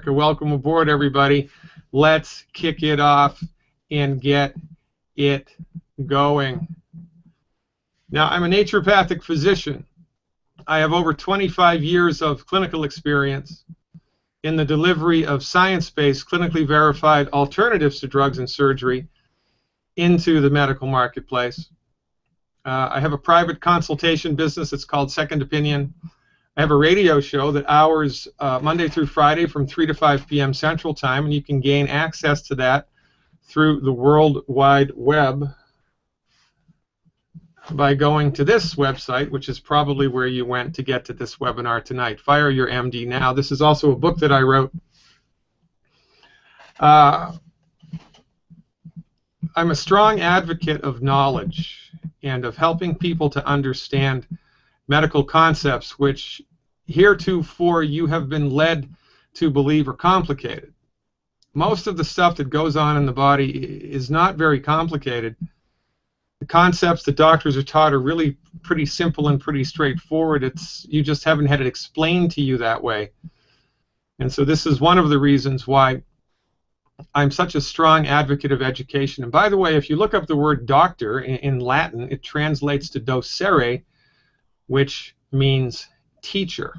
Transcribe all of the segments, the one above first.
America. Welcome aboard, everybody. Let's kick it off and get it going. Now, I'm a naturopathic physician. I have over 25 years of clinical experience in the delivery of science-based, clinically verified alternatives to drugs and surgery into the medical marketplace. I have a private consultation business that's called Second Opinion. I have a radio show that hours Monday through Friday from 3 to 5 p.m. Central Time, and you can gain access to that through the World Wide Web by going to this website, which is probably where you went to get to this webinar tonight. Fire Your MD Now. This is also a book that I wrote. I'm a strong advocate of knowledge and of helping people to understand medical concepts which heretofore you have been led to believe are complicated. Most of the stuff that goes on in the body is not very complicated. The concepts that doctors are taught are really pretty simple and pretty straightforward. You just haven't had it explained to you that way. And so this is one of the reasons why I'm such a strong advocate of education. And by the way, if you look up the word doctor in Latin, it translates to docere, which means teacher.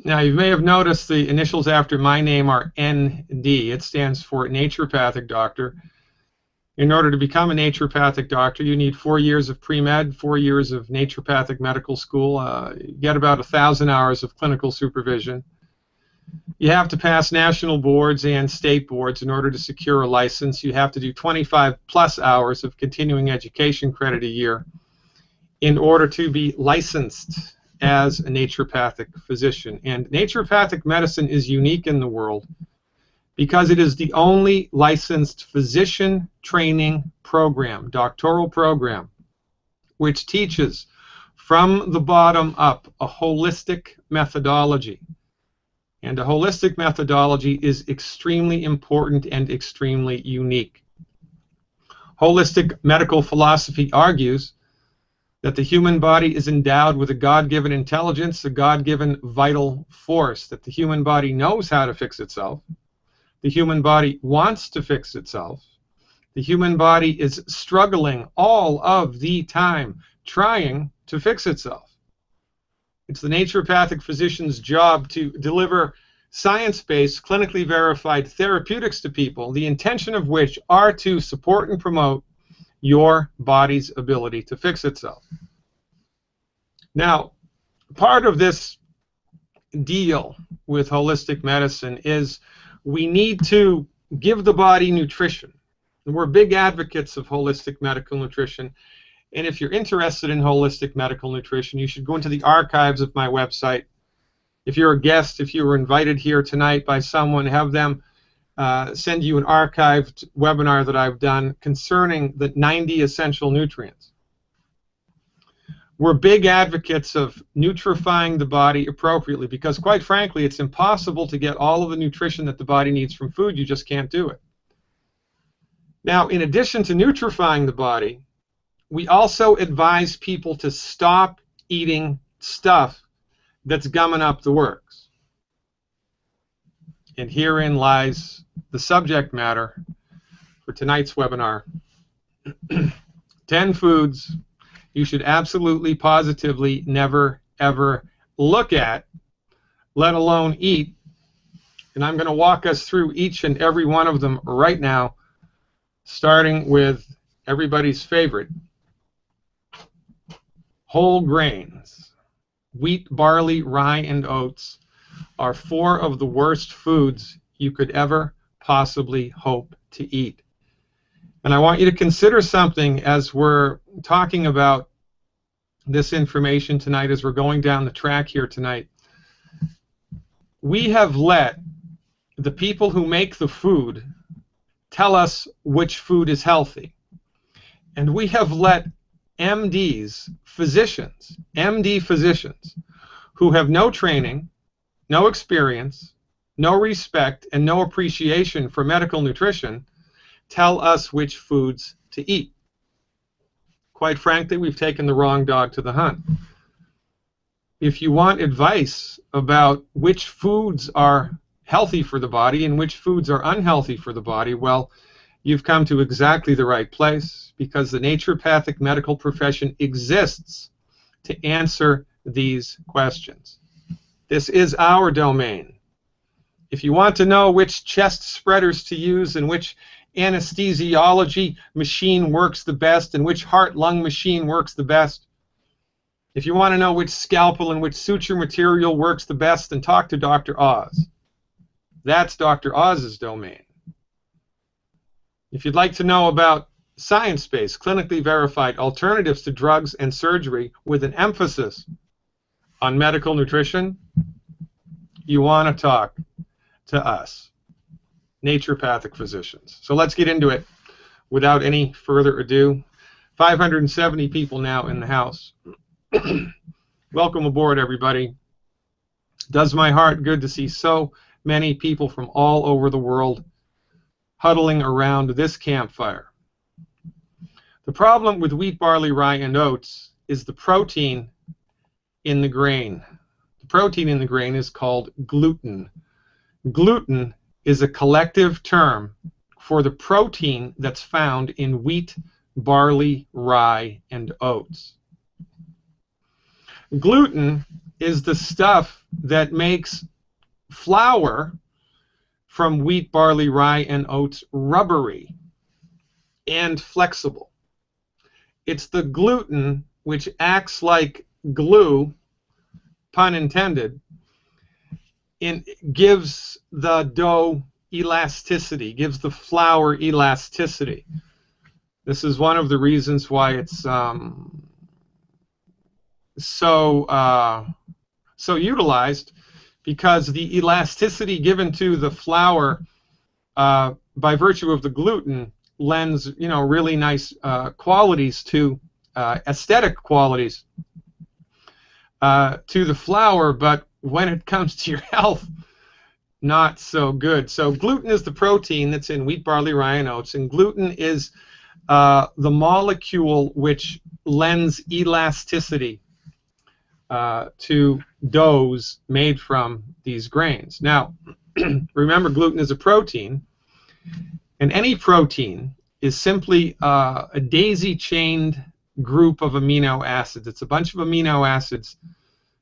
Now, you may have noticed the initials after my name are ND. It stands for naturopathic doctor. In order to become a naturopathic doctor, you need 4 years of pre-med, 4 years of naturopathic medical school, you get about 1,000 hours of clinical supervision. You have to pass national boards and state boards in order to secure a license. You have to do 25+ hours of continuing education credit a year in order to be licensed as a naturopathic physician. And naturopathic medicine is unique in the world because it is the only licensed physician training program, doctoral program, which teaches from the bottom up a holistic methodology. And a holistic methodology is extremely important and extremely unique. Holistic medical philosophy argues that the human body is endowed with a God-given intelligence, a God-given vital force, that the human body knows how to fix itself, the human body wants to fix itself, the human body is struggling all of the time trying to fix itself. It's the naturopathic physician's job to deliver science-based, clinically verified therapeutics to people, the intention of which are to support and promote your body's ability to fix itself. Now, part of this deal with holistic medicine is we need to give the body nutrition. And we're big advocates of holistic medical nutrition. And if you're interested in holistic medical nutrition, you should go into the archives of my website. If you're a guest, if you were invited here tonight by someone, have them send you an archived webinar that I've done concerning the 90 essential nutrients. We're big advocates of nutrifying the body appropriately because, quite frankly, it's impossible to get all of the nutrition that the body needs from food. You just can't do it. Now, in addition to nutrifying the body, we also advise people to stop eating stuff that's gumming up the works. And herein lies the subject matter for tonight's webinar. 10 foods you should absolutely, positively never, ever look at, let alone eat. And I'm going to walk us through each and every one of them right now, starting with everybody's favorite, whole grains. Wheat, barley, rye, and oats are 4 of the worst foods you could ever possibly hope to eat. And I want you to consider something as we're talking about this information tonight, as we're going down the track here tonight. We have let the people who make the food tell us which food is healthy. And we have let MDs, physicians, MD physicians, who have no training, no experience, no respect, and no appreciation for medical nutrition, tell us which foods to eat. Quite frankly, we've taken the wrong dog to the hunt. if you want advice about which foods are healthy for the body and which foods are unhealthy for the body, well, you've come to exactly the right place, because the naturopathic medical profession exists to answer these questions. This is our domain. If you want to know which chest spreaders to use and which anesthesiology machine works the best and which heart-lung machine works the best, if you want to know which scalpel and which suture material works the best, then talk to Dr. Oz. That's Dr. Oz's domain. If you'd like to know about science-based, clinically verified alternatives to drugs and surgery with an emphasis on medical nutrition, you want to talk to us, naturopathic physicians. So let's get into it without any further ado. 570 people now in the house. Welcome aboard, everybody. Does my heart good to see so many people from all over the world huddling around this campfire. The problem with wheat, barley, rye, and oats is the protein in the grain. The protein in the grain is called gluten. Gluten is a collective term for the protein that's found in wheat, barley, rye, and oats. Gluten is the stuff that makes flour from wheat, barley, rye, and oats rubbery and flexible. It's the gluten which acts like glue, pun intended, and gives the dough elasticity, gives the flour elasticity. This is one of the reasons why it's so utilized, because the elasticity given to the flour by virtue of the gluten lends, really nice qualities to aesthetic qualities to the flour, but when it comes to your health, not so good. So gluten is the protein that's in wheat, barley, rye, and oats, and gluten is the molecule which lends elasticity to doughs made from these grains. Now, remember, gluten is a protein, and any protein is simply a daisy-chained group of amino acids. It's a bunch of amino acids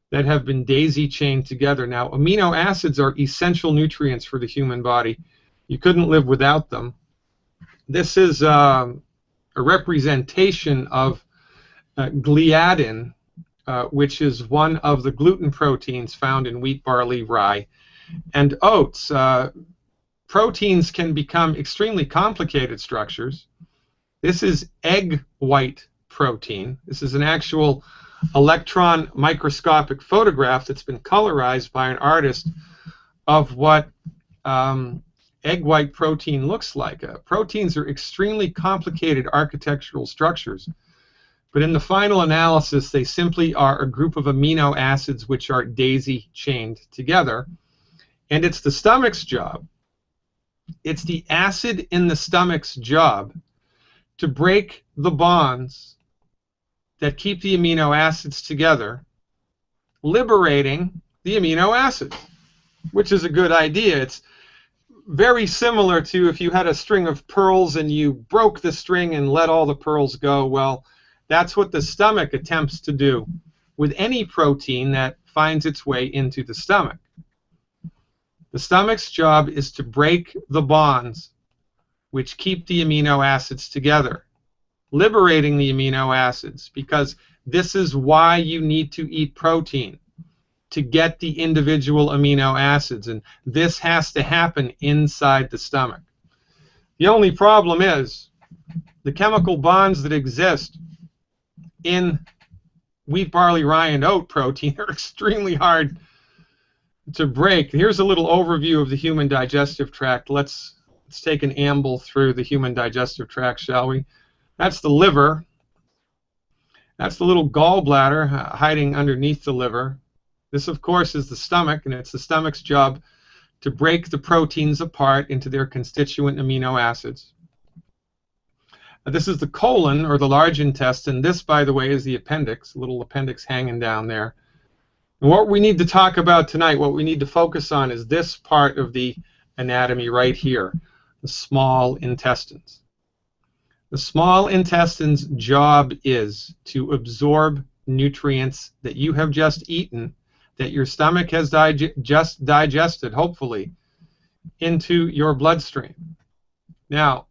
that have been daisy-chained together. Now, amino acids are essential nutrients for the human body. You couldn't live without them. This is a representation of gliadin, which is one of the gluten proteins found in wheat, barley, rye, and oats. Proteins can become extremely complicated structures. This is egg white protein. This is an actual electron microscopic photograph that's been colorized by an artist of what egg white protein looks like. Proteins are extremely complicated architectural structures, but in the final analysis, they simply are a group of amino acids which are daisy-chained together. And it's the stomach's job, it's the acid in the stomach's job to break the bonds that keep the amino acids together, liberating the amino acids, which is a good idea. It's very similar to if you had a string of pearls and you broke the string and let all the pearls go. Well, that's what the stomach attempts to do with any protein that finds its way into the stomach. The stomach's job is to break the bonds which keep the amino acids together, liberating the amino acids, because this is why you need to eat protein, to get the individual amino acids, and this has to happen inside the stomach. The only problem is the chemical bonds that exist in wheat, barley, rye, and oat protein are extremely hard to break. Here's a little overview of the human digestive tract. Let's take an amble through the human digestive tract, shall we? That's the liver. That's the little gallbladder hiding underneath the liver. This, of course, is the stomach, and it's the stomach's job to break the proteins apart into their constituent amino acids. This is the colon, or the large intestine. This, by the way, is the appendix, a little appendix hanging down there. And what we need to talk about tonight, what we need to focus on, is this part of the anatomy right here, the small intestines. The small intestine's job is to absorb nutrients that you have just eaten, that your stomach has just digested, hopefully, into your bloodstream. Now,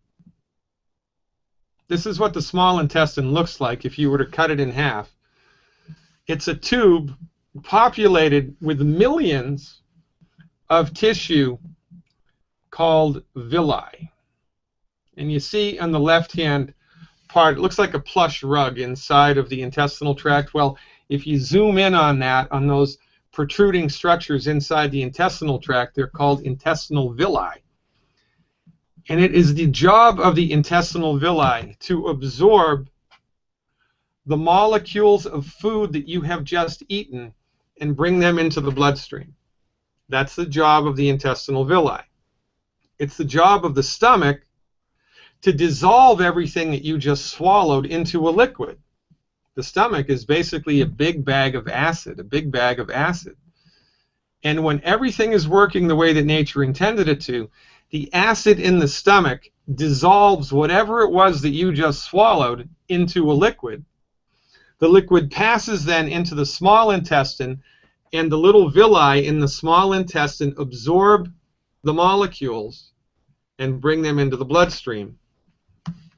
this is what the small intestine looks like if you were to cut it in half. It's a tube populated with millions of tissue called villi. And you see on the left-hand part, it looks like a plush rug inside of the intestinal tract. Well, if you zoom in on that, on those protruding structures inside the intestinal tract, they're called intestinal villi. And it is the job of the intestinal villi to absorb the molecules of food that you have just eaten and bring them into the bloodstream. That's the job of the intestinal villi. It's the job of the stomach to dissolve everything that you just swallowed into a liquid. The stomach is basically a big bag of acid, And when everything is working the way that nature intended it to, the acid in the stomach dissolves whatever it was that you just swallowed into a liquid. The liquid passes then into the small intestine, and the little villi in the small intestine absorb the molecules and bring them into the bloodstream.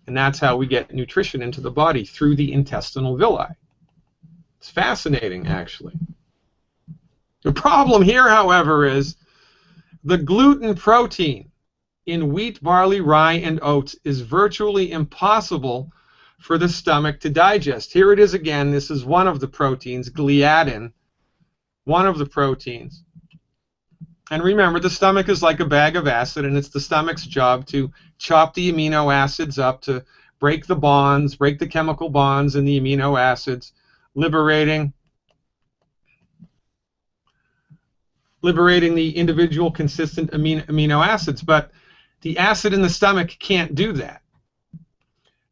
And that's how we get nutrition into the body, through the intestinal villi. It's fascinating, actually. The problem here, however, is the gluten protein in wheat, barley, rye, and oats is virtually impossible for the stomach to digest. Here it is again. This is one of the proteins, gliadin, one of the proteins. And remember, the stomach is like a bag of acid, and it's the stomach's job to chop the amino acids up, to break the bonds, break the chemical bonds in the amino acids, liberating the individual consistent amino acids. But the acid in the stomach can't do that.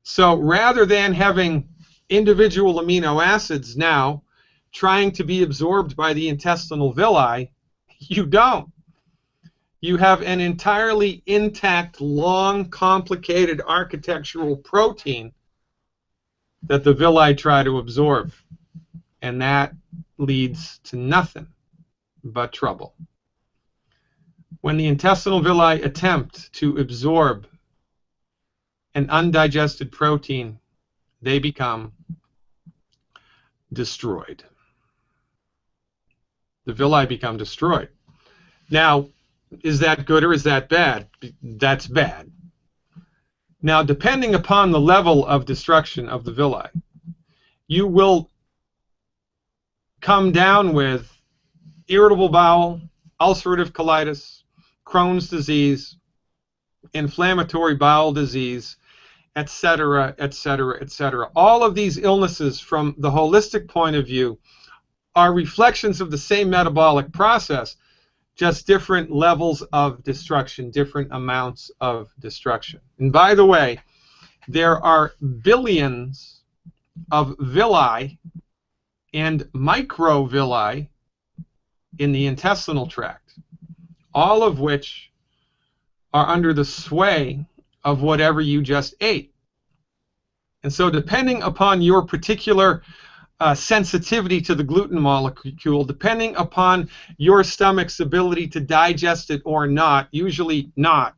So rather than having individual amino acids now trying to be absorbed by the intestinal villi, you don't. You have an entirely intact, long, complicated architectural protein that the villi try to absorb. And that leads to nothing but trouble. When the intestinal villi attempt to absorb an undigested protein, they become destroyed. The villi become destroyed. Now, is that good or is that bad? That's bad. Now, depending upon the level of destruction of the villi, you will come down with irritable bowel, ulcerative colitis, Crohn's disease, inflammatory bowel disease, etc., etc., etc. All of these illnesses, from the holistic point of view, are reflections of the same metabolic process, just different levels of destruction, different amounts of destruction. And by the way, there are billions of villi and microvilli in the intestinal tract, all of which are under the sway of whatever you just ate. And so depending upon your particular sensitivity to the gluten molecule, depending upon your stomach's ability to digest it or not, usually not,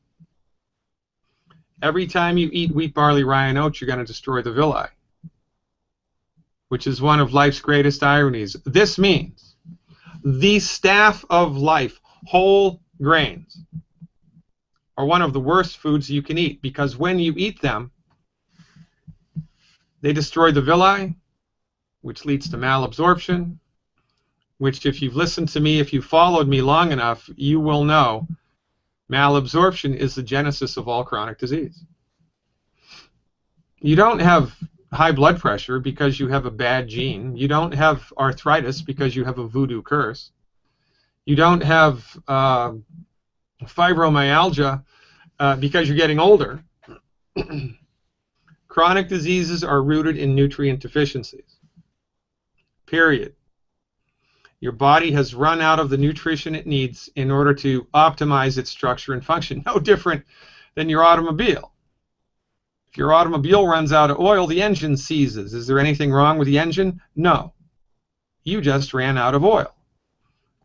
every time you eat wheat, barley, rye, and oats, you're going to destroy the villi, which is one of life's greatest ironies. This means the staff of life, whole grains, are one of the worst foods you can eat, because when you eat them, they destroy the villi, which leads to malabsorption, which, if you've listened to me, if you've followed me long enough, you will know malabsorption is the genesis of all chronic disease. You don't have high blood pressure because you have a bad gene. You don't have arthritis because you have a voodoo curse. You don't have fibromyalgia because you're getting older. Chronic diseases are rooted in nutrient deficiencies. Period. Your body has run out of the nutrition it needs in order to optimize its structure and function. No different than your automobile. If your automobile runs out of oil, the engine seizes. Is there anything wrong with the engine? No. You just ran out of oil.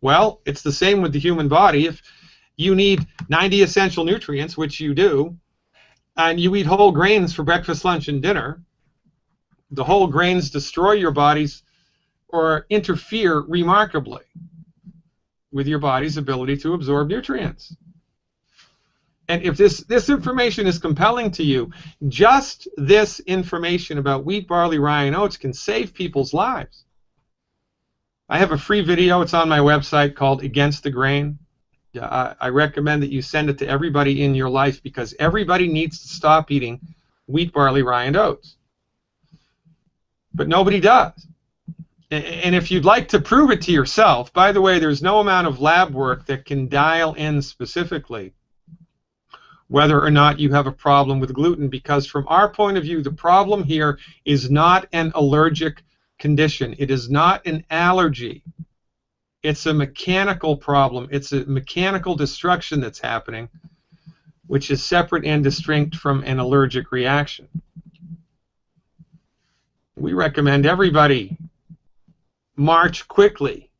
Well, it's the same with the human body. If you need 90 essential nutrients, which you do, and you eat whole grains for breakfast, lunch, and dinner, the whole grains destroy your bodies or interfere remarkably with your body's ability to absorb nutrients. And if this information is compelling to you, just this information about wheat, barley, rye, and oats can save people's lives. I have a free video. It's on my website called Against the Grain. I recommend that you send it to everybody in your life because everybody needs to stop eating wheat, barley, rye, and oats. But nobody does. And if you'd like to prove it to yourself, by the way, there's no amount of lab work that can dial in specifically whether or not you have a problem with gluten, because from our point of view, the problem here is not an allergic condition. It is not an allergy. It's a mechanical problem. It's a mechanical destruction that's happening, which is separate and distinct from an allergic reaction. We recommend everybody march quickly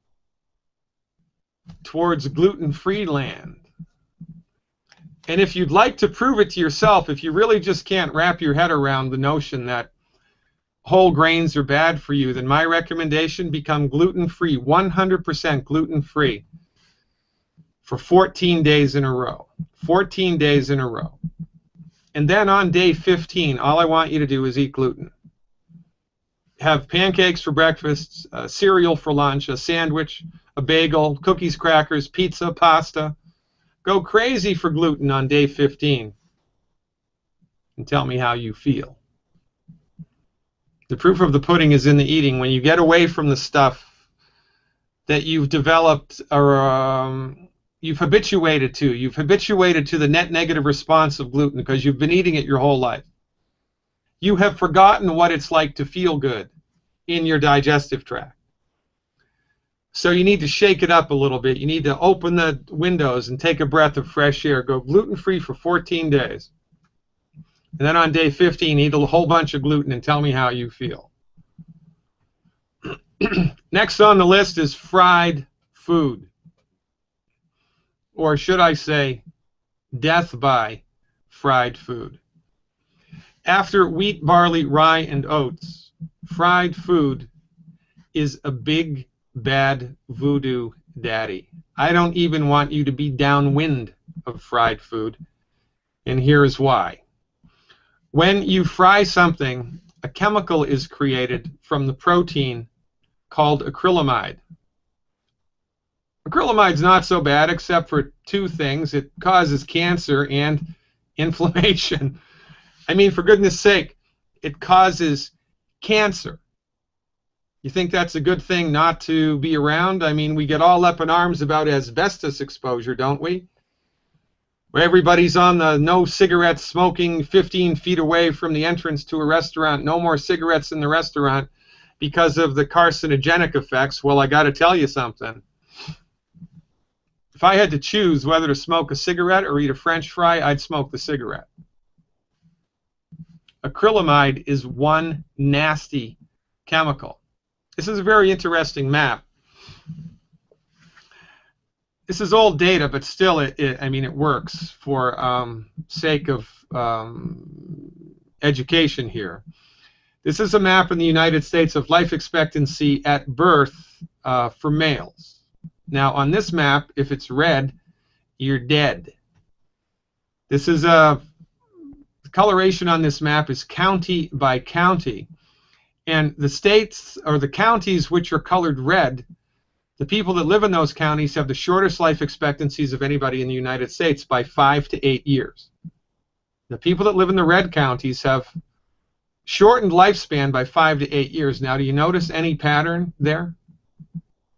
towards gluten-free land. And if you'd like to prove it to yourself, if you really just can't wrap your head around the notion that whole grains are bad for you, then my recommendation, become gluten-free, 100% gluten-free for 14 days in a row. 14 days in a row. And then on day 15, all I want you to do is eat gluten. Have pancakes for breakfast, cereal for lunch, a sandwich, a bagel, cookies, crackers, pizza, pasta. Go crazy for gluten on day 15 and tell me how you feel. The proof of the pudding is in the eating. When you get away from the stuff that you've developed or you've habituated to the net negative response of gluten because you've been eating it your whole life. You have forgotten what it's like to feel good in your digestive tract. So you need to shake it up a little bit. You need to open the windows and take a breath of fresh air. Go gluten-free for 14 days. And then on day 15, eat a whole bunch of gluten and tell me how you feel. Next on the list is fried food. Or should I say, death by fried food. After wheat, barley, rye, and oats, fried food is a big, bad voodoo daddy. I don't even want you to be downwind of fried food, and here's why. When you fry something, a chemical is created from the protein called acrylamide. Acrylamide's not so bad except for two things. It causes cancer and inflammation. I mean, for goodness sake, it causes cancer. You think that's a good thing not to be around? I mean, we get all up in arms about asbestos exposure, don't we? Where everybody's on the no cigarettes smoking 15 feet away from the entrance to a restaurant, no more cigarettes in the restaurant because of the carcinogenic effects. Well, I got to tell you something. If I had to choose whether to smoke a cigarette or eat a French fry, I'd smoke the cigarette. Acrylamide is one nasty chemical. This is a very interesting map. This is old data, but still, I mean, it works for sake of education here. This is a map in the United States of life expectancy at birth for males. Now, on this map, if it's red, you're dead. This is the coloration on this map is county by county. And the states, or the counties which are colored red, the people that live in those counties have the shortest life expectancies of anybody in the United States by 5 to 8 years. The people that live in the red counties have shortened lifespan by 5 to 8 years. Now, do you notice any pattern there?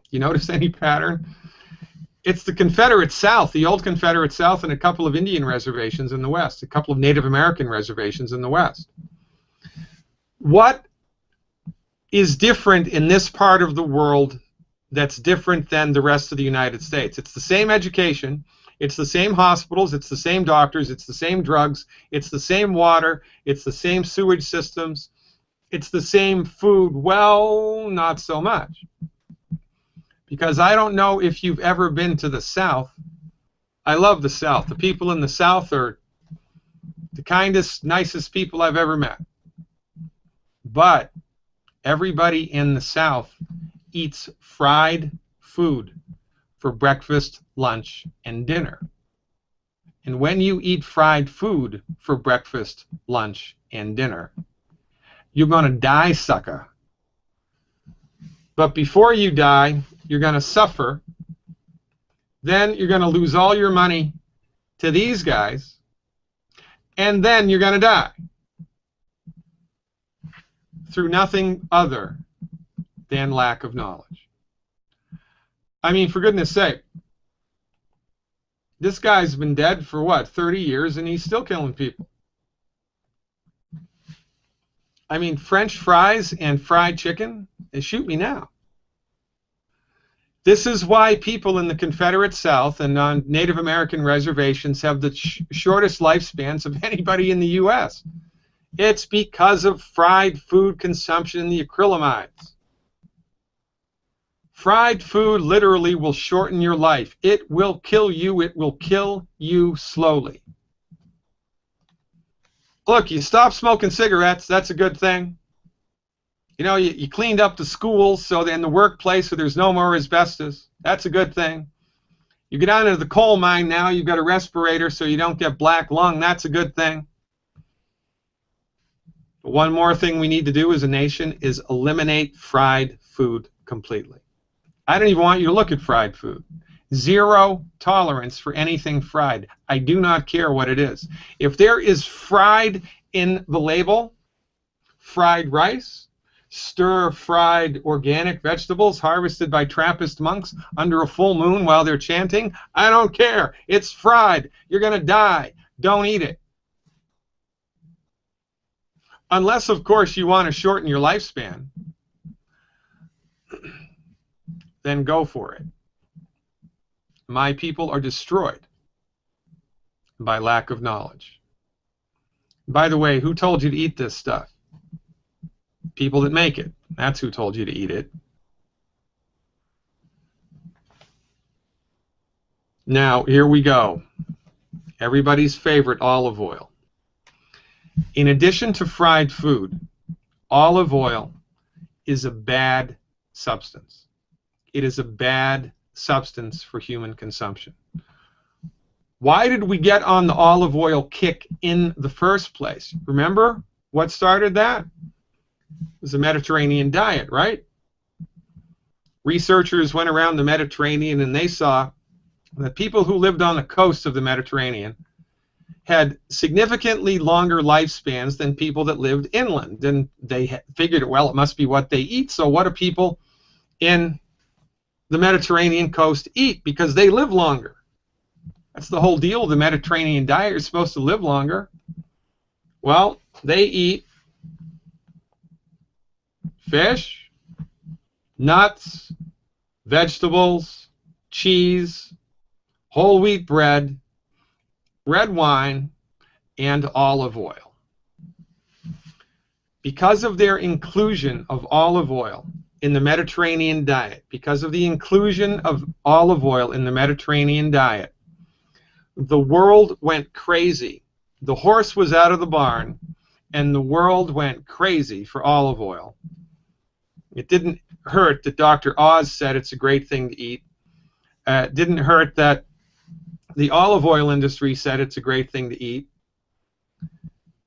You notice any pattern? It's the Confederate South, the old Confederate South, and a couple of Indian reservations in the West, a couple of Native American reservations in the West. What is different in this part of the world that's different than the rest of the United States. It's the same education, it's the same hospitals, it's the same doctors, it's the same drugs, it's the same water, it's the same sewage systems, it's the same food. Well, not so much. Because I don't know if you've ever been to the South. I love the South. The people in the South are the kindest, nicest people I've ever met. But everybody in the South eats fried food for breakfast, lunch, and dinner. And when you eat fried food for breakfast, lunch, and dinner, you're going to die, sucker. But before you die, you're going to suffer. Then you're going to lose all your money to these guys. And then you're going to die through nothing other than lack of knowledge. I mean, for goodness sake, this guy's been dead for what, 30 years, and he's still killing people. I mean, French fries and fried chicken, they shoot me now. This is why people in the Confederate South and on Native American reservations have the shortest lifespans of anybody in the U.S. It's because of fried food consumption and the acrylamides. Fried food literally will shorten your life. It will kill you. It will kill you slowly. Look, you stop smoking cigarettes. That's a good thing. You know, you cleaned up the schools so in the workplace so there's no more asbestos. That's a good thing. You get down into the coal mine now, you've got a respirator so you don't get black lung. That's a good thing. But one more thing we need to do as a nation is eliminate fried food completely. I don't even want you to look at fried food. Zero tolerance for anything fried. I do not care what it is. If there is fried in the label, fried rice, stir-fried organic vegetables harvested by Trappist monks under a full moon while they're chanting, I don't care. It's fried. You're going to die. Don't eat it. Unless, of course, you want to shorten your lifespan, then go for it. My people are destroyed by lack of knowledge. By the way, who told you to eat this stuff? People that make it. That's who told you to eat it. Now, here we go. Everybody's favorite olive oil. In addition to fried food, olive oil is a bad substance. It is a bad substance for human consumption. Why did we get on the olive oil kick in the first place? Remember what started that? It was the Mediterranean diet, right? Researchers went around the Mediterranean and they saw that people who lived on the coast of the Mediterranean had significantly longer lifespans than people that lived inland. And they figured, well, it must be what they eat. So what do people in the Mediterranean coast eat? Because they live longer. That's the whole deal of the Mediterranean diet. You're supposed to live longer. Well, they eat fish, nuts, vegetables, cheese, whole wheat bread, red wine, and olive oil. Because of their inclusion of olive oil in the Mediterranean diet, because of the inclusion of olive oil in the Mediterranean diet, the world went crazy. The horse was out of the barn, and the world went crazy for olive oil. It didn't hurt that Dr. Oz said it's a great thing to eat. It didn't hurt that the olive oil industry said it's a great thing to eat.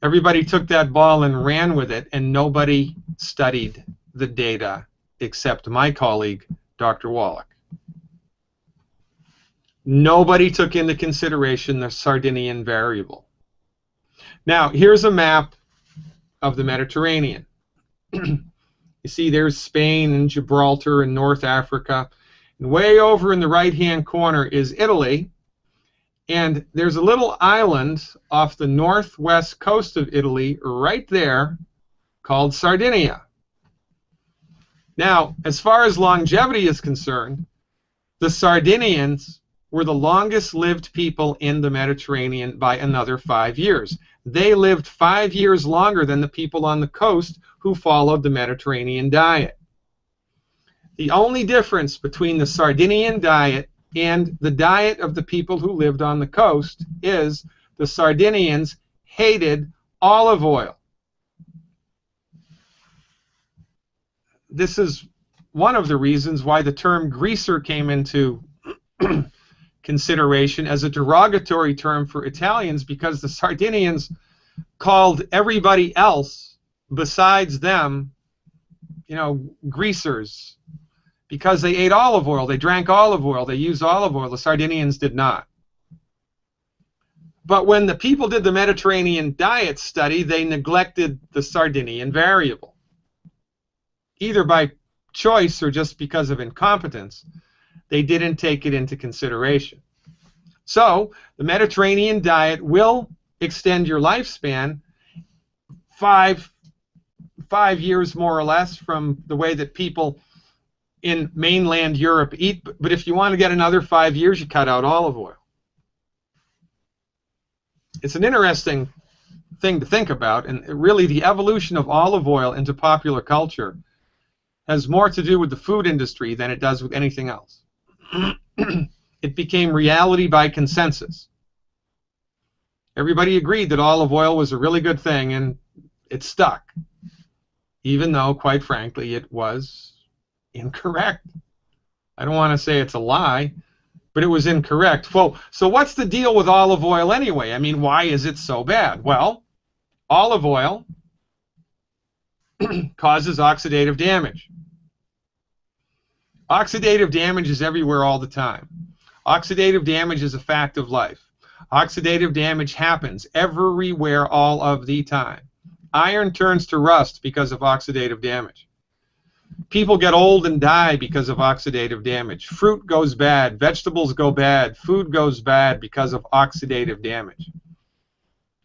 Everybody took that ball and ran with it, and nobody studied the data except my colleague, Dr. Wallach. Nobody took into consideration the Sardinian variable. Now, here's a map of the Mediterranean. You see there's Spain and Gibraltar and North Africa. And way over in the right-hand corner is Italy. And there's a little island off the northwest coast of Italy right there called Sardinia. Now, as far as longevity is concerned, the Sardinians were the longest lived people in the Mediterranean by another 5 years. They lived 5 years longer than the people on the coast who followed the Mediterranean diet. The only difference between the Sardinian diet and the diet of the people who lived on the coast is the Sardinians hated olive oil. This is one of the reasons why the term greaser came into consideration as a derogatory term for Italians, because the Sardinians called everybody else besides them, greasers, because they ate olive oil, they drank olive oil, they used olive oil. The Sardinians did not. But when the people did the Mediterranean diet study, they neglected the Sardinian variable, either by choice or just because of incompetence. They didn't take it into consideration. So the Mediterranean diet will extend your lifespan five years more or less from the way that people in mainland Europe eat. But if you want to get another 5 years, you cut out olive oil. It's an interesting thing to think about, and really the evolution of olive oil into popular culture has more to do with the food industry than it does with anything else. It became reality by consensus. Everybody agreed that olive oil was a really good thing, and it stuck, even though, quite frankly, it was incorrect. I don't want to say it's a lie, but it was incorrect. Well, so what's the deal with olive oil anyway? I mean, why is it so bad? Well, olive oil causes oxidative damage. Oxidative damage is everywhere all the time. Oxidative damage is a fact of life. Oxidative damage happens everywhere all of the time. Iron turns to rust because of oxidative damage. People get old and die because of oxidative damage. Fruit goes bad, vegetables go bad, food goes bad because of oxidative damage.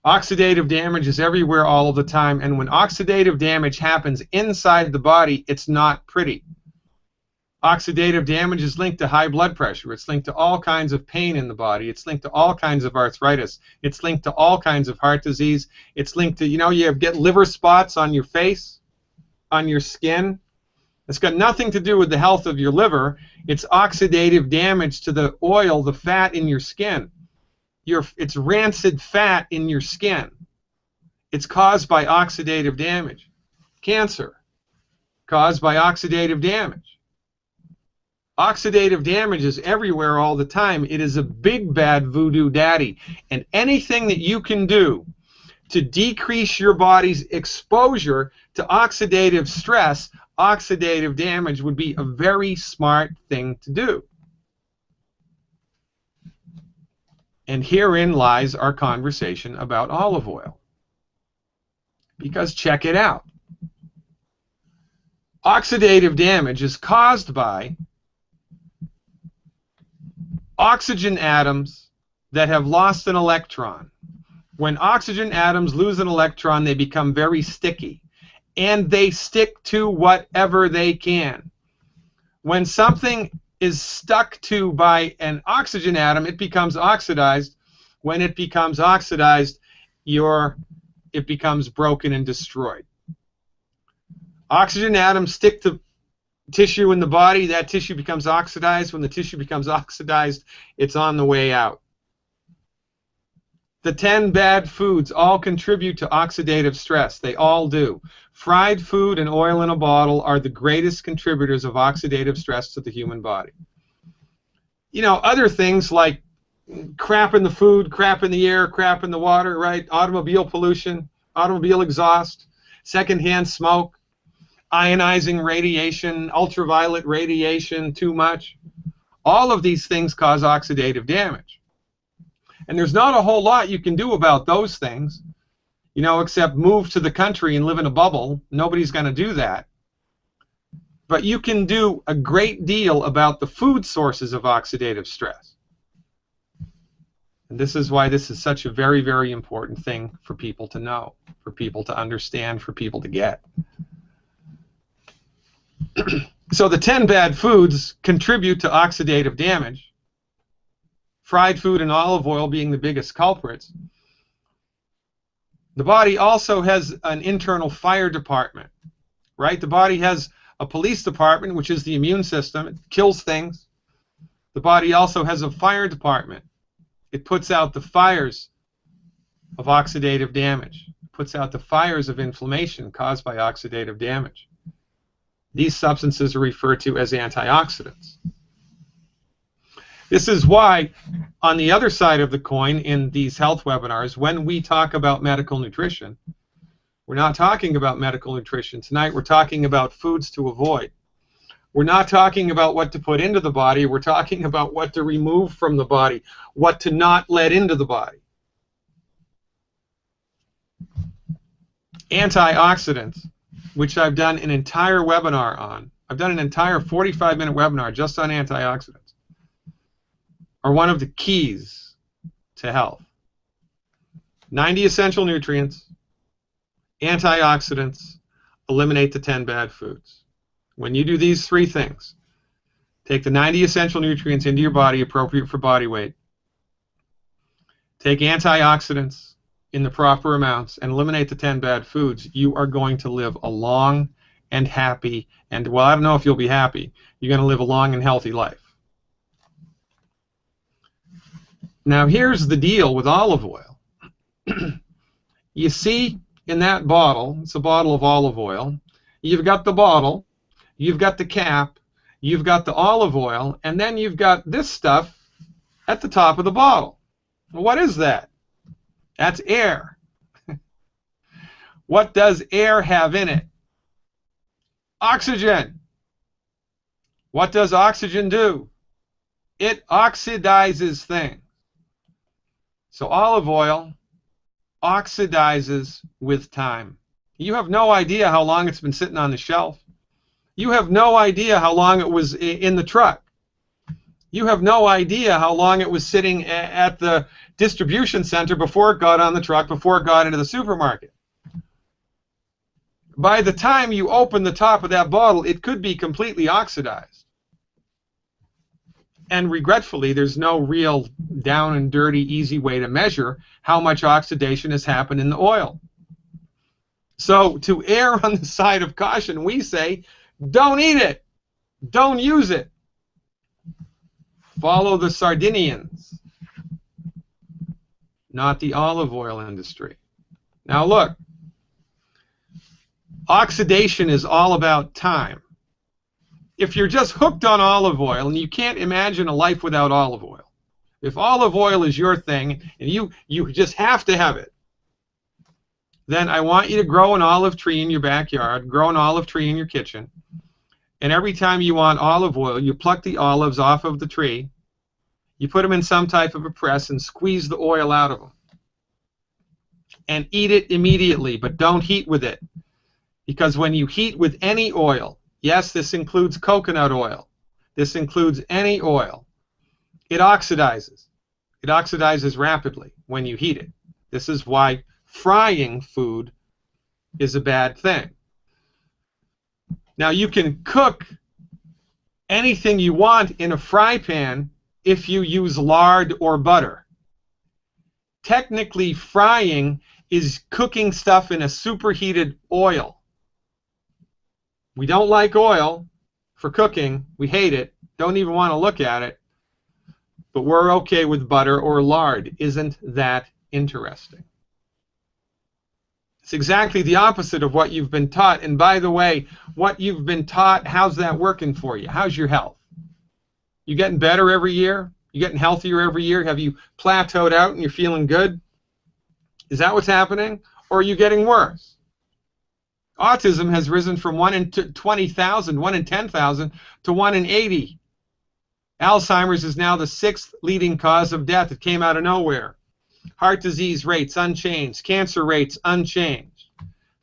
Oxidative damage is everywhere all of the time, and when oxidative damage happens inside the body, it's not pretty. Oxidative damage is linked to high blood pressure. It's linked to all kinds of pain in the body. It's linked to all kinds of arthritis. It's linked to all kinds of heart disease. It's linked to, you get liver spots on your face, on your skin. It's got nothing to do with the health of your liver. It's oxidative damage to the oil, the fat in your skin. It's rancid fat in your skin. It's caused by oxidative damage. Cancer, caused by oxidative damage. Oxidative damage is everywhere all the time. It is a big bad voodoo daddy. And anything that you can do to decrease your body's exposure to oxidative stress, oxidative damage, would be a very smart thing to do. And herein lies our conversation about olive oil. Because check it out. Oxidative damage is caused by oxygen atoms that have lost an electron. When oxygen atoms lose an electron, they become very sticky, and they stick to whatever they can. When something is stuck to by an oxygen atom, it becomes oxidized. When it becomes oxidized, it becomes broken and destroyed. Oxygen atoms stick to tissue in the body. That tissue becomes oxidized. When the tissue becomes oxidized, it's on the way out. The 10 bad foods all contribute to oxidative stress. They all do. Fried food and oil in a bottle are the greatest contributors of oxidative stress to the human body. Other things like crap in the food, crap in the air, crap in the water, right? Automobile pollution, automobile exhaust, secondhand smoke, ionizing radiation, ultraviolet radiation, too much. All of these things cause oxidative damage. And there's not a whole lot you can do about those things, except move to the country and live in a bubble. Nobody's going to do that. But you can do a great deal about the food sources of oxidative stress. And this is why this is such a very, very important thing for people to know, for people to understand, for people to get. So the 10 bad foods contribute to oxidative damage, fried food and olive oil being the biggest culprits. The body also has an internal fire department, right? The body has a police department, which is the immune system. It kills things. The body also has a fire department. It puts out the fires of oxidative damage. It puts out the fires of inflammation caused by oxidative damage. These substances are referred to as antioxidants. This is why, on the other side of the coin in these health webinars, when we talk about medical nutrition, we're not talking about medical nutrition. Tonight we're talking about foods to avoid. We're not talking about what to put into the body. We're talking about what to remove from the body, what to not let into the body. Antioxidants, which I've done an entire webinar on. I've done an entire 45-minute webinar just on antioxidants, are one of the keys to health. 90 essential nutrients, antioxidants, eliminate the 10 bad foods. When you do these three things, take the 90 essential nutrients into your body appropriate for body weight, take antioxidants in the proper amounts, and eliminate the 10 bad foods, you are going to live a long and happy, and, well, I don't know if you'll be happy, you're going to live a long and healthy life. Now, here's the deal with olive oil. You see in that bottle, it's a bottle of olive oil, you've got the bottle, you've got the cap, you've got the olive oil, and then you've got this stuff at the top of the bottle. Well, what is that? That's air. What does air have in it? Oxygen. What does oxygen do? It oxidizes things. So olive oil oxidizes with time. You have no idea how long it's been sitting on the shelf. You have no idea how long it was in the truck. You have no idea how long it was sitting at the distribution center before it got on the truck, before it got into the supermarket. By the time you open the top of that bottle, it could be completely oxidized. And regretfully, there's no real down and dirty, easy way to measure how much oxidation has happened in the oil. So to err on the side of caution, we say, don't eat it. Don't use it. Follow the Sardinians, not the olive oil industry. Now look, oxidation is all about time. If you're just hooked on olive oil and you can't imagine a life without olive oil, if olive oil is your thing and you just have to have it, then I want you to grow an olive tree in your backyard, grow an olive tree in your kitchen, and every time you want olive oil, you pluck the olives off of the tree, you put them in some type of a press and squeeze the oil out of them. And eat it immediately, but don't heat with it. Because when you heat with any oil, yes, this includes coconut oil, this includes any oil, it oxidizes. It oxidizes rapidly when you heat it. This is why frying food is a bad thing. Now, you can cook anything you want in a fry pan if you use lard or butter. Technically, frying is cooking stuff in a superheated oil. We don't like oil for cooking. We hate it. Don't even want to look at it. But we're okay with butter or lard. Isn't that interesting? It's exactly the opposite of what you've been taught. And by the way, what you've been taught, how's that working for you? How's your health? You getting better every year? You getting healthier every year? Have you plateaued out and you're feeling good? Is that what's happening? Or are you getting worse? Autism has risen from 1 in 20,000, 1 in 10,000, to 1 in 80. Alzheimer's is now the 6th leading cause of death. It came out of nowhere. Heart disease rates unchanged. Cancer rates unchanged.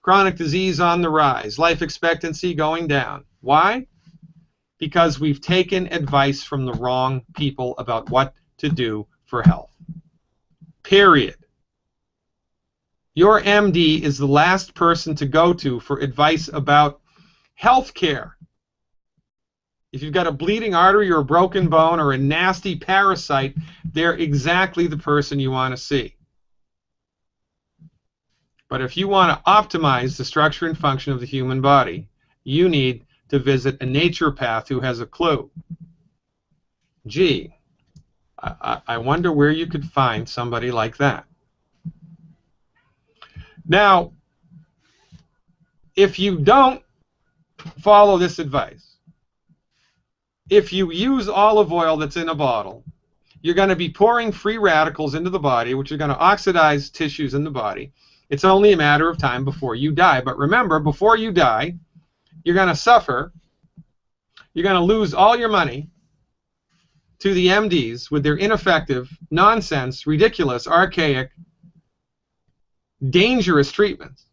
Chronic disease on the rise. Life expectancy going down. Why? Because we've taken advice from the wrong people about what to do for health. Period. Your MD is the last person to go to for advice about health care. If you've got a bleeding artery or a broken bone or a nasty parasite, they're exactly the person you want to see. But if you want to optimize the structure and function of the human body, you need to visit a naturopath who has a clue. Gee, I wonder where you could find somebody like that. Now, if you don't follow this advice, if you use olive oil that's in a bottle, you're going to be pouring free radicals into the body, which are going to oxidize tissues in the body. It's only a matter of time before you die. But remember, before you die, you're going to suffer. You're going to lose all your money to the MDs with their ineffective, nonsense, ridiculous, archaic, dangerous treatments.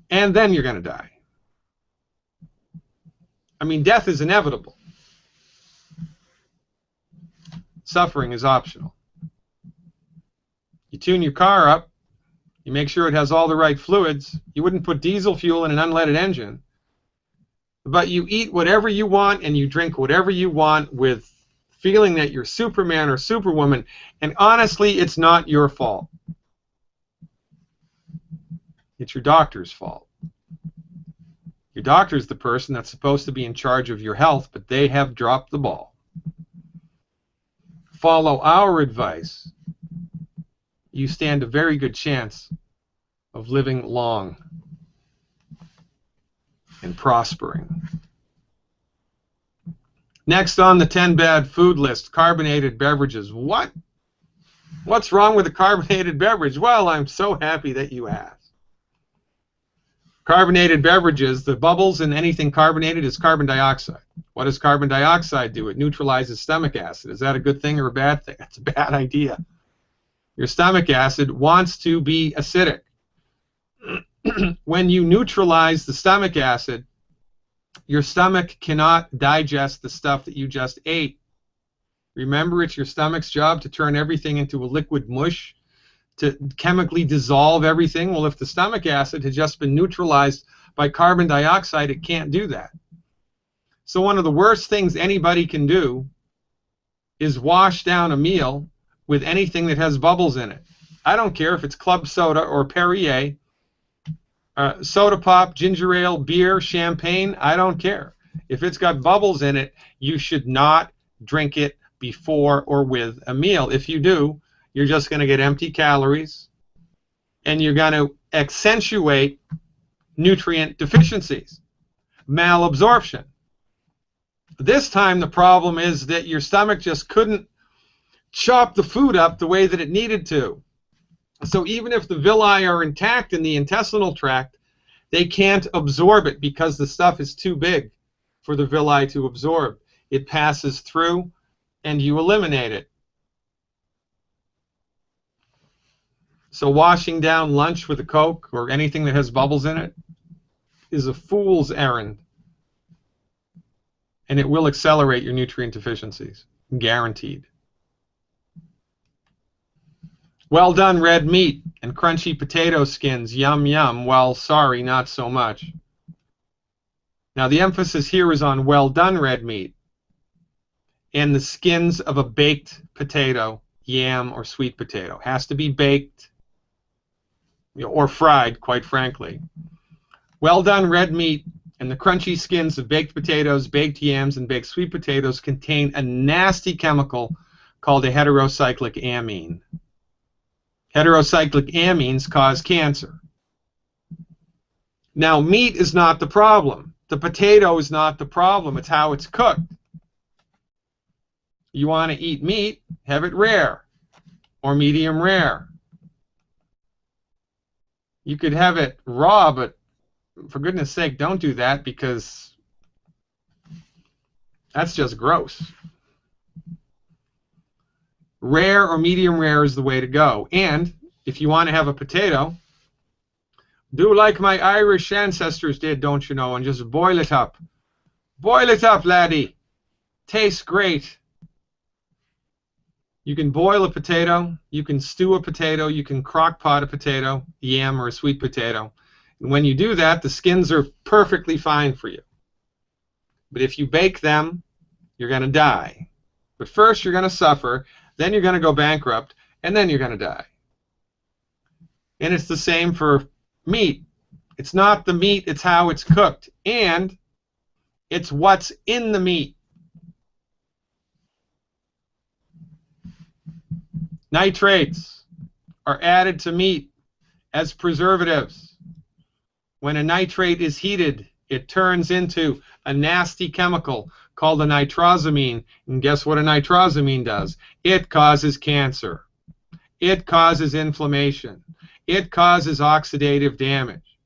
And then you're going to die. I mean, death is inevitable. Suffering is optional. You tune your car up. You make sure it has all the right fluids. You wouldn't put diesel fuel in an unleaded engine. But you eat whatever you want and you drink whatever you want with feeling that you're Superman or Superwoman. And honestly, it's not your fault. It's your doctor's fault. Your doctor's the person that's supposed to be in charge of your health, but they have dropped the ball. Follow our advice. You stand a very good chance of living long and prospering. Next on the 10 bad food list, carbonated beverages. What's wrong with a carbonated beverage? Well, I'm so happy that you asked. Carbonated beverages, the bubbles in anything carbonated is carbon dioxide. What does carbon dioxide do? It neutralizes stomach acid. Is that a good thing or a bad thing? That's a bad idea. Your stomach acid wants to be acidic. When you neutralize the stomach acid, your stomach cannot digest the stuff that you just ate. Remember, it's your stomach's job to turn everything into a liquid mush, to chemically dissolve everything. Well, if the stomach acid has just been neutralized by carbon dioxide, it can't do that. So one of the worst things anybody can do is wash down a meal with anything that has bubbles in it. I don't care if it's club soda or Perrier, soda pop, ginger ale, beer, champagne, I don't care. If it's got bubbles in it, you should not drink it before or with a meal. If you do, you're just going to get empty calories, and you're going to accentuate nutrient deficiencies, malabsorption. This time the problem is that your stomach just couldn't chop the food up the way that it needed to. So even if the villi are intact in the intestinal tract, they can't absorb it because the stuff is too big for the villi to absorb. It passes through and you eliminate it. So washing down lunch with a Coke or anything that has bubbles in it is a fool's errand. And it will accelerate your nutrient deficiencies, guaranteed. Well done red meat and crunchy potato skins, yum yum. Well, sorry, not so much. Now the emphasis here is on well done red meat and the skins of a baked potato, yam or sweet potato. Has to be baked or fried, quite frankly. Well done red meat and the crunchy skins of baked potatoes, baked yams, and baked sweet potatoes contain a nasty chemical called a heterocyclic amine. Heterocyclic amines cause cancer. Now, meat is not the problem. The potato is not the problem. It's how it's cooked. You want to eat meat, have it rare or medium rare. You could have it raw, but for goodness sake, don't do that because that's just gross. Rare or medium rare is the way to go. And if you want to have a potato, do like my Irish ancestors did, don't you know, and just boil it up. Boil it up, laddie. Tastes great. You can boil a potato, you can stew a potato, you can crock pot a potato, yam or a sweet potato. And when you do that, the skins are perfectly fine for you. But if you bake them, you're going to die. But first you're going to suffer, then you're going to go bankrupt, and then you're going to die. And it's the same for meat. It's not the meat, it's how it's cooked. And it's what's in the meat. Nitrates are added to meat as preservatives. When a nitrate is heated, it turns into a nasty chemical called a nitrosamine. And guess what a nitrosamine does? It causes cancer. It causes inflammation. It causes oxidative damage.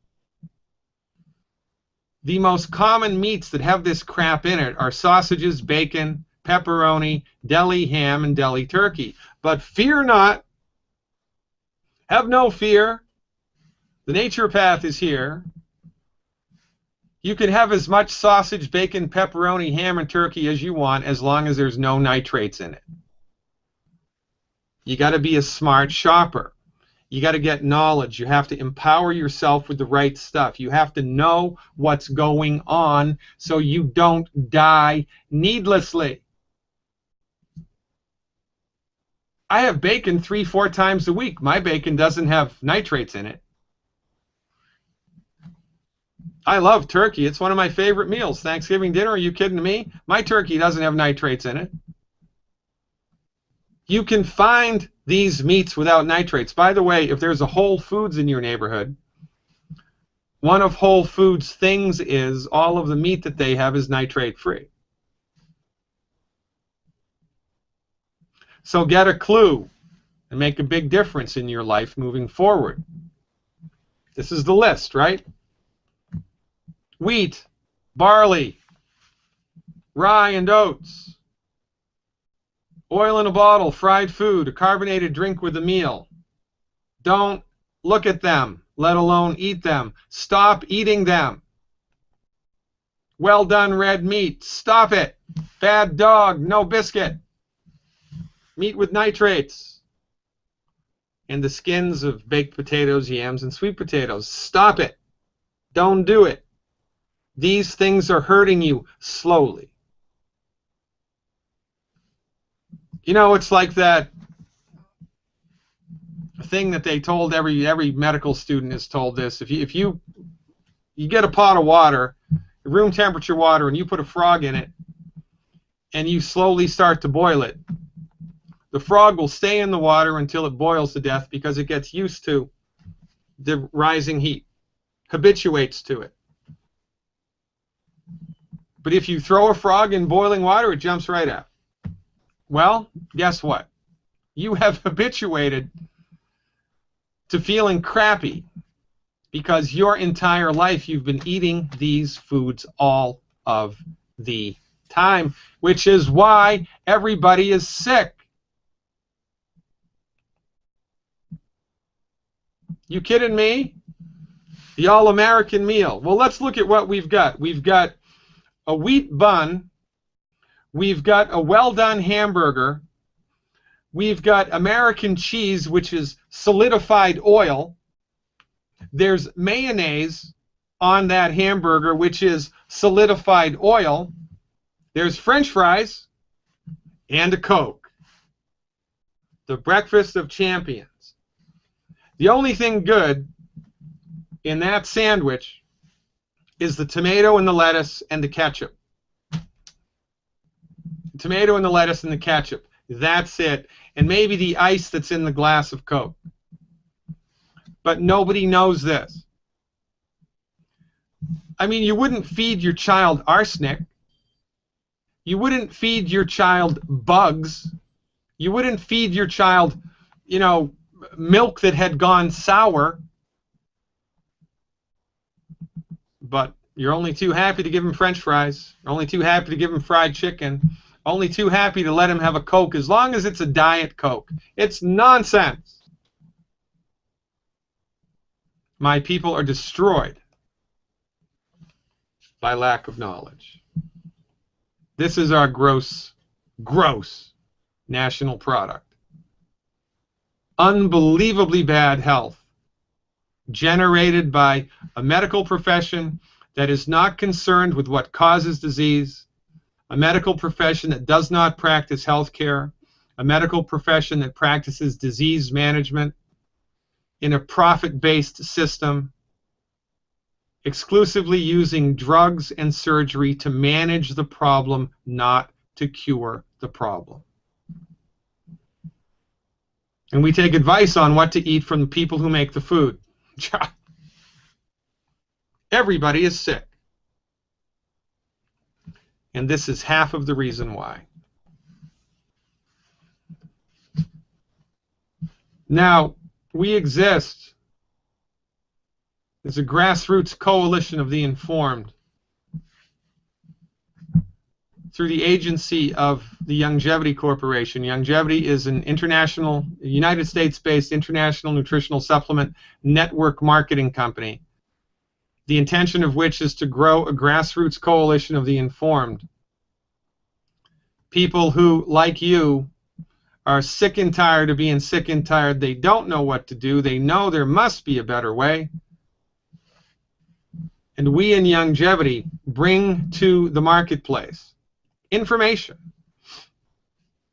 The most common meats that have this crap in it are sausages, bacon, pepperoni, deli ham, and deli turkey. But fear not. Have no fear. The naturopath is here. You can have as much sausage, bacon, pepperoni, ham, and turkey as you want as long as there's no nitrates in it. You got to be a smart shopper. You got to get knowledge. You have to empower yourself with the right stuff. You have to know what's going on so you don't die needlessly. I have bacon 3-4 times a week. My bacon doesn't have nitrates in it. I love turkey. It's one of my favorite meals. Thanksgiving dinner, are you kidding me? My turkey doesn't have nitrates in it. You can find these meats without nitrates. By the way, if there's a Whole Foods in your neighborhood, one of Whole Foods' things is all of the meat that they have is nitrate-free. So get a clue and make a big difference in your life moving forward. This is the list, right? Wheat, barley, rye and oats, oil in a bottle, fried food, a carbonated drink with a meal. Don't look at them, let alone eat them. Stop eating them. Well done red meat. Stop it. Bad dog, no biscuit. Meat with nitrates. And the skins of baked potatoes, yams, and sweet potatoes. Stop it. Don't do it. These things are hurting you slowly. You know, it's like that thing that they told every medical student is told this. If you get a pot of water, room temperature water, and you put a frog in it, and you slowly start to boil it, the frog will stay in the water until it boils to death because it gets used to the rising heat, habituates to it. But if you throw a frog in boiling water, it jumps right out. Well, guess what? You have habituated to feeling crappy because your entire life you've been eating these foods all of the time, which is why everybody is sick. You kidding me? The all-American meal. Well, let's look at what we've got. We've got a wheat bun. We've got a well-done hamburger. We've got American cheese, which is solidified oil. There's mayonnaise on that hamburger, which is solidified oil. There's French fries and a Coke. The breakfast of champions. The only thing good in that sandwich is the tomato and the lettuce and the ketchup. The tomato and the lettuce and the ketchup. That's it. And maybe the ice that's in the glass of Coke. But nobody knows this. I mean, you wouldn't feed your child arsenic. You wouldn't feed your child bugs. You wouldn't feed your child, you know, milk that had gone sour. But you're only too happy to give him French fries. You're only too happy to give him fried chicken. Only too happy to let him have a Coke as long as it's a Diet Coke. It's nonsense. My people are destroyed by lack of knowledge. This is our gross national product. Unbelievably bad health generated by a medical profession that is not concerned with what causes disease, a medical profession that does not practice health care, a medical profession that practices disease management in a profit-based system, exclusively using drugs and surgery to manage the problem, not to cure the problem. And we take advice on what to eat from the people who make the food. Everybody is sick. And this is half of the reason why. Now, we exist as a grassroots coalition of the informed through the agency of the Longevity Corporation. Longevity is an international, United States-based international nutritional supplement network marketing company, the intention of which is to grow a grassroots coalition of the informed. People who, like you, are sick and tired of being sick and tired. They don't know what to do. They know there must be a better way. And we in Longevity bring to the marketplace information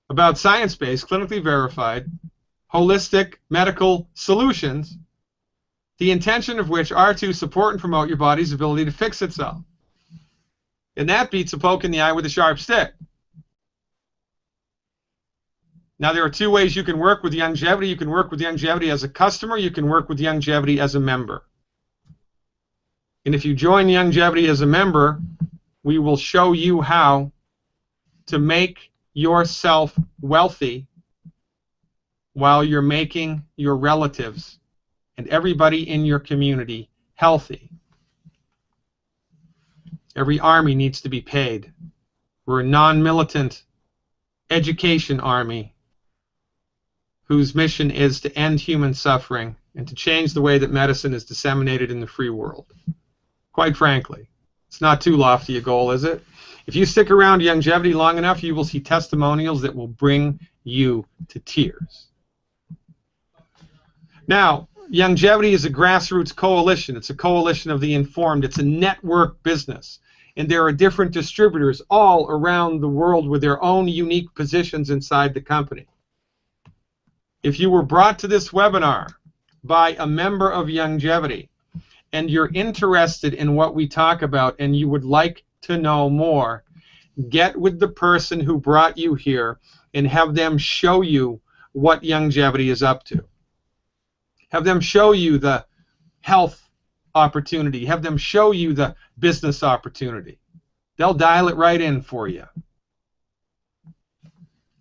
about science-based, clinically verified, holistic medical solutions, the intention of which are to support and promote your body's ability to fix itself. And that beats a poke in the eye with a sharp stick. Now, there are two ways you can work with Longevity. You can work with Longevity as a customer. You can work with Longevity as a member. And if you join Longevity as a member, we will show you how to make yourself wealthy while you're making your relatives and everybody in your community healthy. Every army needs to be paid. We're a non-militant education army whose mission is to end human suffering and to change the way that medicine is disseminated in the free world. Quite frankly, it's not too lofty a goal, is it? If you stick around Longevity long enough, you will see testimonials that will bring you to tears. Now, Longevity is a grassroots coalition. It's a coalition of the informed. It's a network business. And there are different distributors all around the world with their own unique positions inside the company. If you were brought to this webinar by a member of Longevity and you're interested in what we talk about and you would like to know more, get with the person who brought you here and have them show you what Longevity is up to. Have them show you the health opportunity. Have them show you the business opportunity. They'll dial it right in for you.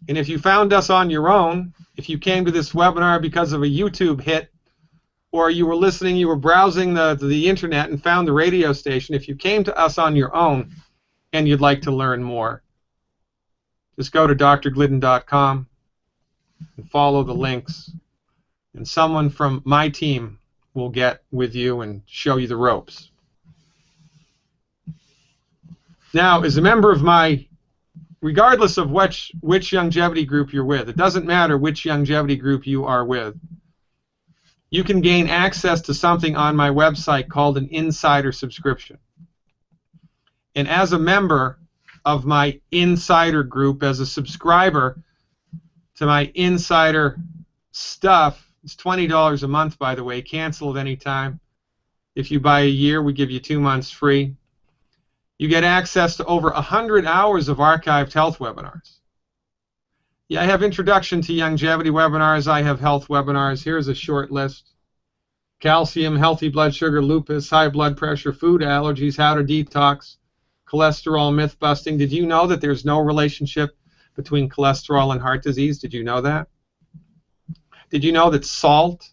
And if you found us on your own, if you came to this webinar because of a YouTube hit, or you were listening, you were browsing the internet and found the radio station, if you came to us on your own and you'd like to learn more, just go to drglidden.com and follow the links, and someone from my team will get with you and show you the ropes. Now, as a member of my, regardless of which Longevity group you're with, it doesn't matter which Longevity group you are with, you can gain access to something on my website called an insider subscription. And as a member of my insider group, as a subscriber to my insider stuff, it's $20 a month, by the way, cancel at any time. If you buy a year, we give you 2 months free. You get access to over 100 hours of archived health webinars. Yeah, I have introduction to Longevity webinars. I have health webinars. Here's a short list. Calcium, healthy blood sugar, lupus, high blood pressure, food allergies, how to detox, cholesterol, myth busting. Did you know that there's no relationship between cholesterol and heart disease? Did you know that? Did you know that salt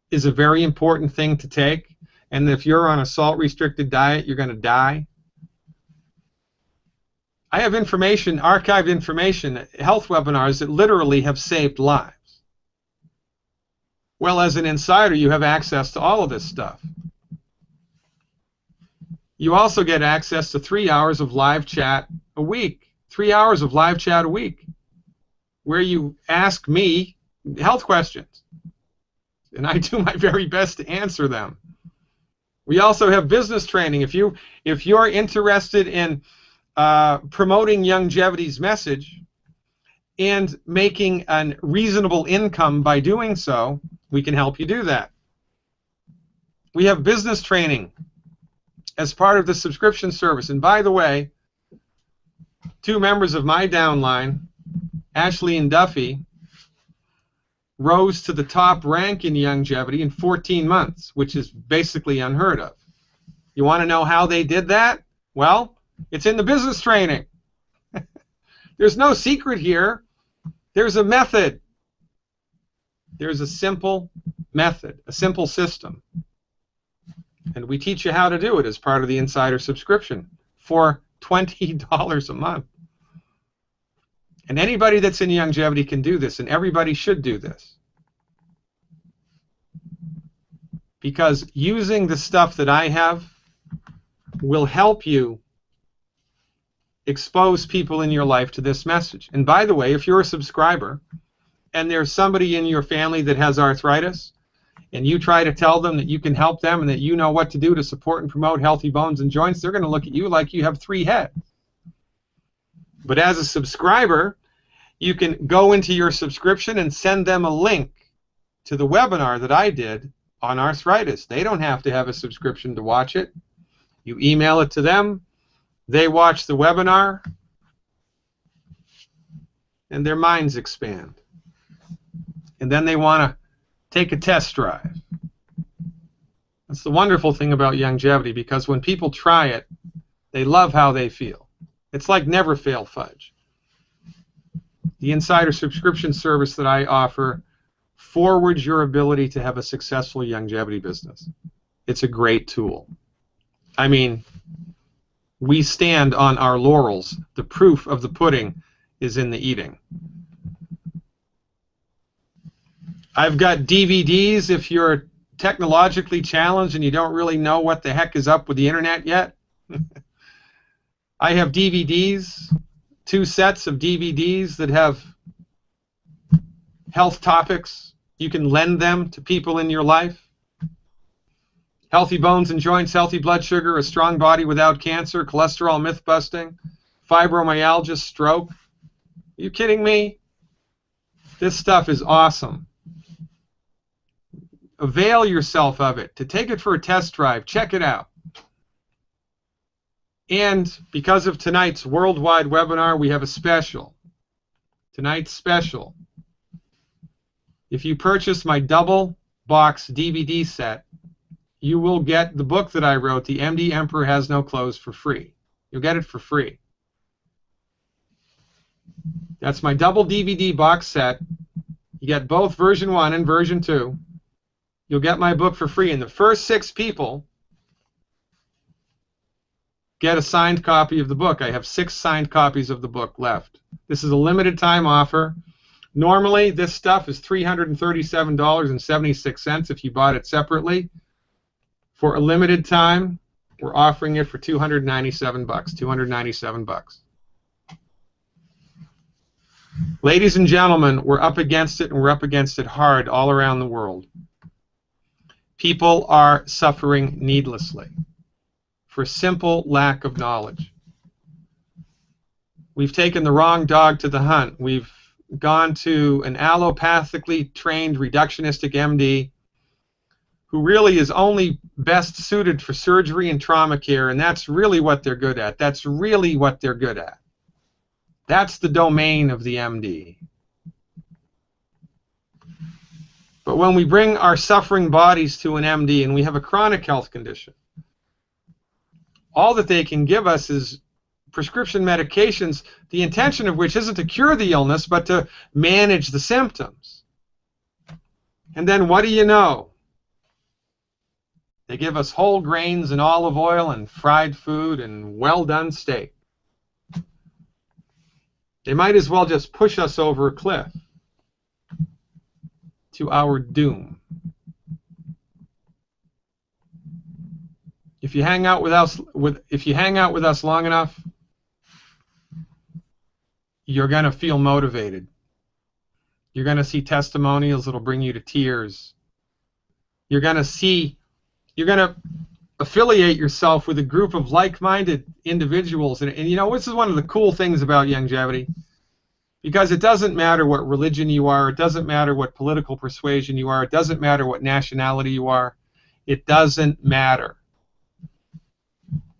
is a very important thing to take? And if you're on a salt-restricted diet, you're going to die? I have information, archived information, health webinars that literally have saved lives. Well, as an insider, you have access to all of this stuff. You also get access to 3 hours of live chat a week. 3 hours of live chat a week, where you ask me health questions, and I do my very best to answer them. We also have business training. If you're interested in promoting Youngevity's message and making a reasonable income by doing so, we can help you do that. We have business training as part of the subscription service. And by the way, 2 members of my downline, Ashley and Duffy, rose to the top rank in Youngevity in 14 months, which is basically unheard of. You want to know how they did that? Well, it's in the business training. There's no secret here. There's a method. There's a simple method, a simple system. And we teach you how to do it as part of the Insider subscription for $20 a month. And anybody that's in Youngevity can do this, and everybody should do this. Because using the stuff that I have will help you expose people in your life to this message. And by the way, if you're a subscriber and there's somebody in your family that has arthritis, and you try to tell them that you can help them and that you know what to do to support and promote healthy bones and joints, they're going to look at you like you have 3 heads. But as a subscriber, you can go into your subscription and send them a link to the webinar that I did on arthritis. They don't have to have a subscription to watch it. You email it to them, they watch the webinar, and their minds expand. And then they want to take a test drive. That's the wonderful thing about Youngevity, because when people try it, they love how they feel. It's like never fail fudge. The Insider subscription service that I offer forwards your ability to have a successful Youngevity business. It's a great tool. I mean, we stand on our laurels. The proof of the pudding is in the eating. I've got DVDs if you're technologically challenged and you don't really know what the heck is up with the internet yet. I have DVDs, 2 sets of DVDs that have health topics. You can lend them to people in your life. Healthy bones and joints, healthy blood sugar, a strong body without cancer, cholesterol myth busting, fibromyalgia, stroke. Are you kidding me? This stuff is awesome. Avail yourself of it. To take it for a test drive, check it out. And because of tonight's worldwide webinar, we have a special. Tonight's special. If you purchase my double box DVD set, you will get the book that I wrote, The MD Emperor Has No Clothes, for free. You'll get it for free. That's my double DVD box set. You get both version 1 and version 2. You'll get my book for free, and the first 6 people get a signed copy of the book. I have 6 signed copies of the book left. This is a limited time offer. Normally, this stuff is $337.76 if you bought it separately. For a limited time, we're offering it for $297. $297. Ladies and gentlemen, we're up against it, and we're up against it hard all around the world. People are suffering needlessly for simple lack of knowledge. We've taken the wrong dog to the hunt. We've gone to an allopathically trained reductionistic MD who really is only best suited for surgery and trauma care, and that's really what they're good at. That's really what they're good at. That's the domain of the MD. But when we bring our suffering bodies to an MD and we have a chronic health condition, all that they can give us is prescription medications, the intention of which isn't to cure the illness, but to manage the symptoms. And then what do you know? They give us whole grains and olive oil and fried food and well-done steak. They might as well just push us over a cliff to our doom. If you hang out with us, long enough, you're going to feel motivated. You're going to see testimonials that'll bring you to tears. You're going to affiliate yourself with a group of like-minded individuals. And you know, this is one of the cool things about longevity, because it doesn't matter what religion you are, it doesn't matter what political persuasion you are, it doesn't matter what nationality you are, it doesn't matter.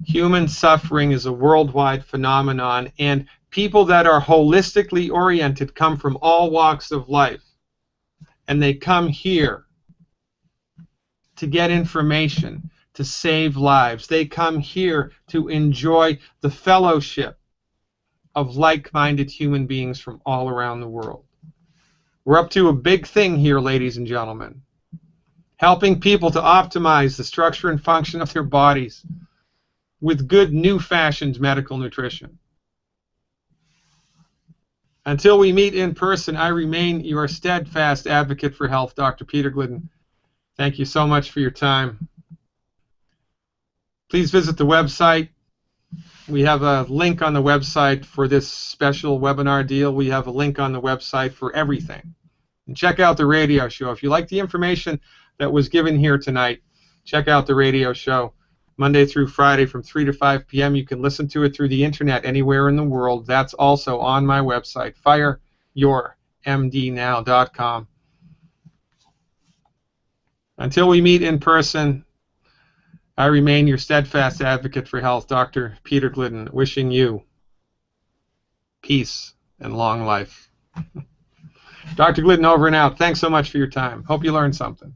Human suffering is a worldwide phenomenon, and people that are holistically oriented come from all walks of life, and they come here to get information, to save lives. They come here to enjoy the fellowship of like-minded human beings from all around the world. We're up to a big thing here, ladies and gentlemen, helping people to optimize the structure and function of their bodies with good new-fashioned medical nutrition. Until we meet in person, I remain your steadfast advocate for health, Dr. Peter Glidden. Thank you so much for your time. Please visit the website. We have a link on the website for this special webinar deal. We have a link on the website for everything. And check out the radio show. If you like the information that was given here tonight, check out the radio show. Monday through Friday from 3 to 5 p.m. You can listen to it through the internet anywhere in the world. That's also on my website, fireyourmdnow.com. Until we meet in person, I remain your steadfast advocate for health, Dr. Peter Glidden, wishing you peace and long life. Dr. Glidden over and out. Thanks so much for your time. Hope you learned something.